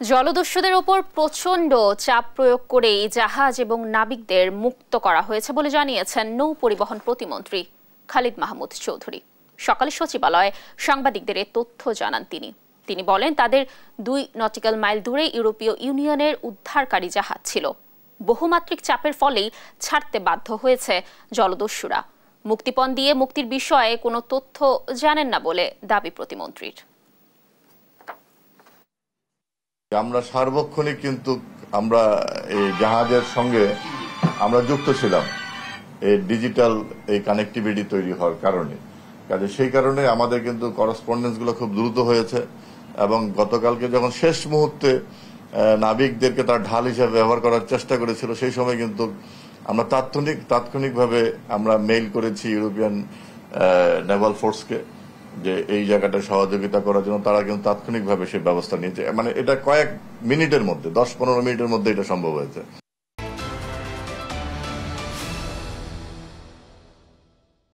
জলদস্যুদের ওপর প্রচণ্ড চাপ প্রয়োগ করেই জাহাজ এবং নাবিকদের মুক্ত করা হয়েছে বলে জানিয়েছেন নৌ পরিবহন প্রতিমন্ত্রী খালিদ মাহমুদ চৌধুরী। সকালে সচিবালয়ে সাংবাদিকদের এ তথ্য জানান তিনি বলেন, তাদের 2 নটিক্যাল মাইল দূরে ইউরোপীয় ইউনিয়নের উদ্ধারকারী জাহাজ ছিল। বহুমাত্রিক চাপের ফলেই ছাড়তে বাধ্য হয়েছে জলদস্যুরা। মুক্তিপণ দিয়ে মুক্তির বিষয়ে কোনো তথ্য জানেন না বলে দাবি প্রতিমন্ত্রীর। আমরা সার্বক্ষণিক কিন্তু আমরা এই জাহাজের সঙ্গে আমরা যুক্ত ছিলাম এই ডিজিটাল এই কানেক্টিভিটি তৈরি হওয়ার কারণে। কাজে সেই কারণে আমাদের কিন্তু করসপন্ডেন্স গুলো খুব দ্রুত হয়েছে এবং গতকালকে যখন শেষ মুহূর্তে নাবিকদেরকে তার ঢাল হিসেবে ব্যবহার করার চেষ্টা করেছিল, সেই সময় কিন্তু আমরা তাৎক্ষণিকভাবে আমরা মেইল করেছি ইউরোপিয়ান নেভাল ফোর্সকে যে এই জায়গাটা সহযোগিতা করার জন্য। তারা কিন্তু তাৎক্ষণিকভাবে সেই ব্যবস্থা নিয়েছে। মানে এটা কয়েক মিনিটের মধ্যে, 10-15 মিনিটের মধ্যে এটা সম্ভব হয়েছে।